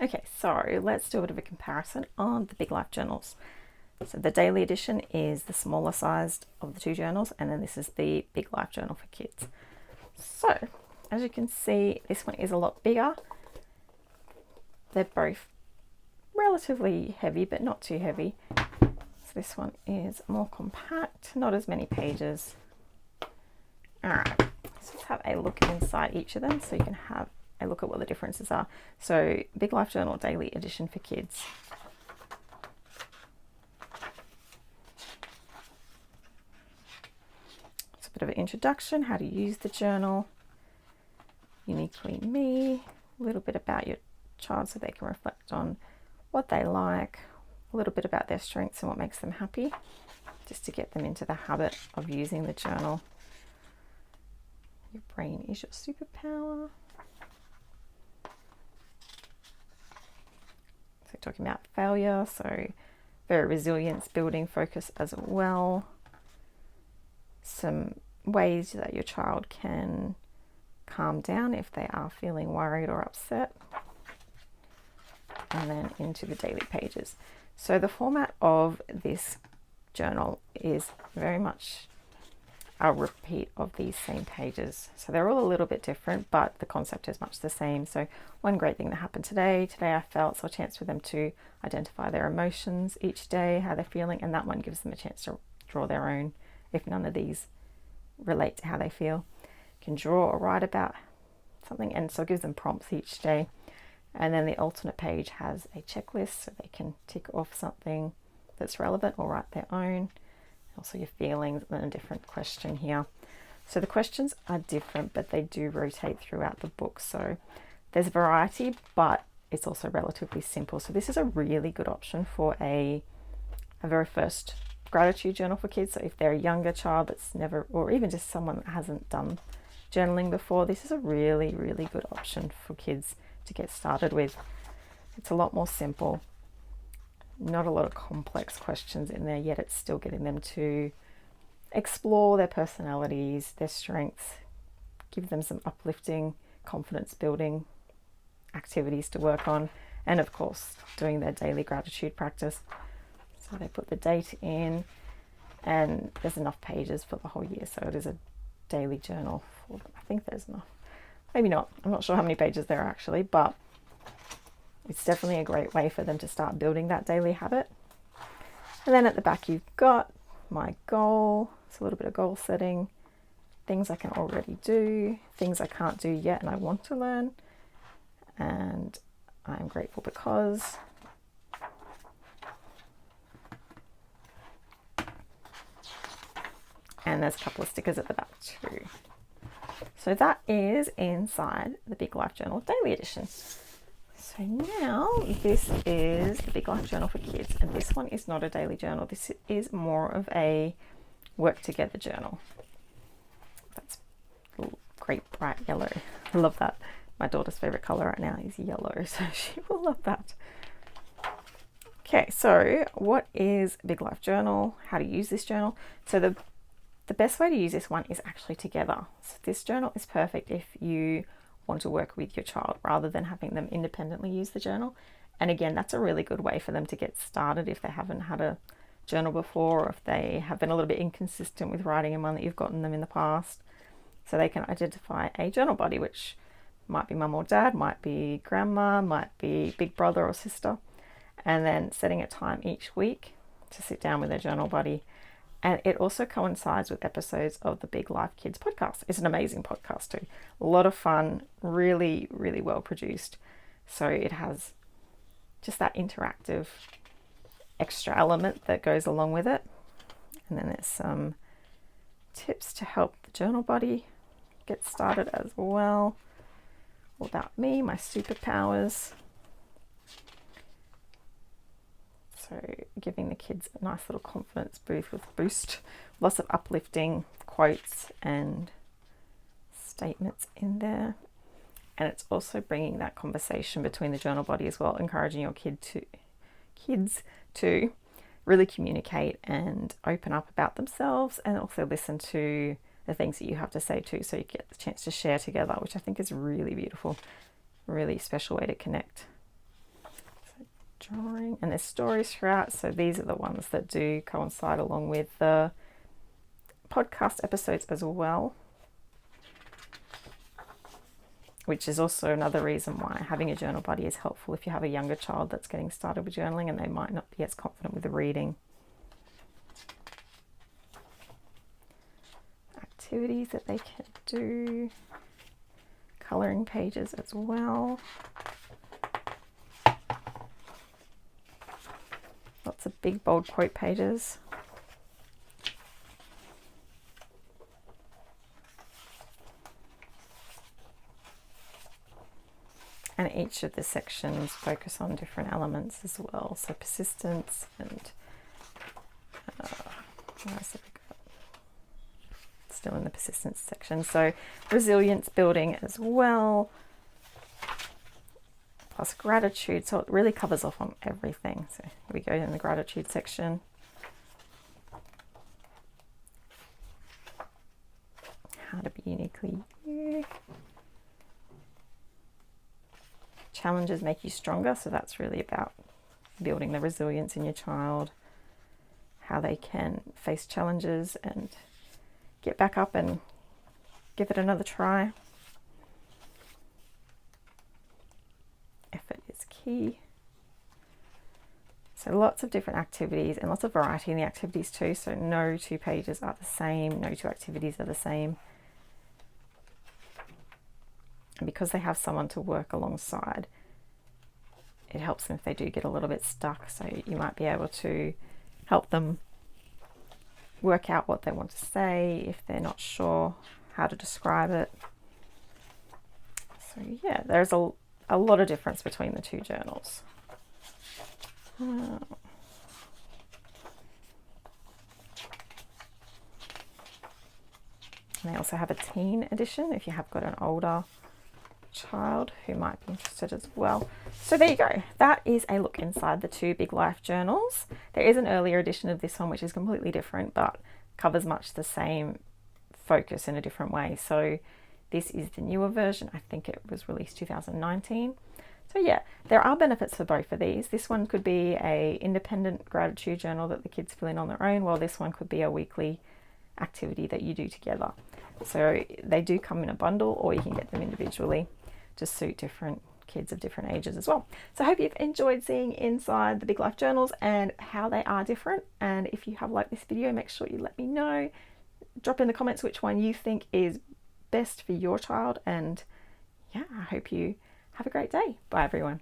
Okay, so let's do a bit of a comparison on the Big Life journals. So the daily edition is the smaller sized of the two journals, and then this is the Big Life journal for kids. So as you can see, this one is a lot bigger. They're both relatively heavy, but not too heavy. So this one is more compact, not as many pages. All right, so let's have a look inside each of them so you can have a look at what the differences are. So Big Life Journal Daily Edition for kids. It's a bit of an introduction, how to use the journal, uniquely me, a little bit about your child so they can reflect on what they like, a little bit about their strengths and what makes them happy, just to get them into the habit of using the journal. Your brain is your superpower. So talking about failure, so very resilience building focus as well. Some ways that your child can calm down if they are feeling worried or upset. And then into the daily pages. So the format of this journal is very much a repeat of these same pages. So they're all a little bit different, but the concept is much the same. So one great thing that happened today I felt, so a chance for them to identify their emotions each day, how they're feeling, and that one gives them a chance to draw their own if none of these relate to how they feel. Can draw or write about something, and so it gives them prompts each day. And then the alternate page has a checklist so they can tick off something that's relevant or write their own. Also your feelings, and then a different question here. So the questions are different, but they do rotate throughout the book. So there's variety, but it's also relatively simple. So this is a really good option for a very first gratitude journal for kids. So if they're a younger child that's never, or even just someone that hasn't done journaling before, this is a really, really good option for kids to get started with. It's a lot more simple, not a lot of complex questions in there, yet it's still getting them to explore their personalities, their strengths, give them some uplifting, confidence building activities to work on, and of course doing their daily gratitude practice. So they put the date in, and there's enough pages for the whole year, so it is a daily journal for them. I think there's enough. Maybe not. I'm not sure how many pages there are actually, but it's definitely a great way for them to start building that daily habit. And then at the back you've got my goal. It's a little bit of goal setting, things I can already do, things I can't do yet and I want to learn, and I'm grateful because. And there's a couple of stickers at the back too. So that is inside the Big Life Journal Daily Edition. So now this is the Big Life Journal for kids, and this one is not a daily journal. This is more of a work together journal. That's great bright yellow. I love that. My daughter's favorite color right now is yellow, so she will love that. Okay, so what is Big Life Journal? How to use this journal? So the best way to use this one is actually together. So this journal is perfect if you want to work with your child rather than having them independently use the journal. And again, that's a really good way for them to get started if they haven't had a journal before, or if they have been a little bit inconsistent with writing in one that you've gotten them in the past. So they can identify a journal buddy, which might be mum or dad, might be grandma, might be big brother or sister, and then setting a time each week to sit down with their journal buddy. And it also coincides with episodes of the Big Life Kids podcast. It's an amazing podcast too. A lot of fun, really, really well produced. So it has just that interactive extra element that goes along with it. And then there's some tips to help the journal buddy get started as well. All about me, my superpowers. So giving the kids a nice little confidence boost, lots of uplifting quotes and statements in there. And it's also bringing that conversation between the journal body as well, encouraging your kids to really communicate and open up about themselves, and also listen to the things that you have to say too, so you get the chance to share together, which I think is really beautiful, really special way to connect. drawing, and there's stories throughout, so these are the ones that do coincide along with the podcast episodes as well, which is also another reason why having a journal buddy is helpful if you have a younger child that's getting started with journaling and they might not be as confident with the reading. Activities that they can do, colouring pages as well. Lots of big bold quote pages. And each of the sections focus on different elements as well. So persistence and where else have we got? Still in the persistence section. So resilience building as well. Plus gratitude. So it really covers off on everything. So here we go in the gratitude section. How to be uniquely you. Challenges make you stronger, so that's really about building the resilience in your child, how they can face challenges and get back up and give it another try. Effort is key. So lots of different activities and lots of variety in the activities too, so no two pages are the same, no two activities are the same. And because they have someone to work alongside, it helps them if they do get a little bit stuck. So you might be able to help them work out what they want to say if they're not sure how to describe it. So yeah, there's a lot of difference between the two journals. And they also have a teen edition if you have got an older child who might be interested as well. So there you go. That is a look inside the two Big Life journals. There is an earlier edition of this one which is completely different but covers much the same focus in a different way. So this is the newer version. I think it was released 2019. So yeah, there are benefits for both of these. This one could be a independent gratitude journal that the kids fill in on their own, while this one could be a weekly activity that you do together. So they do come in a bundle, or you can get them individually to suit different kids of different ages as well. So I hope you've enjoyed seeing inside the Big Life journals and how they are different. And if you have liked this video, make sure you let me know. Drop in the comments which one you think is best for your child. And yeah, I hope you have a great day. Bye everyone.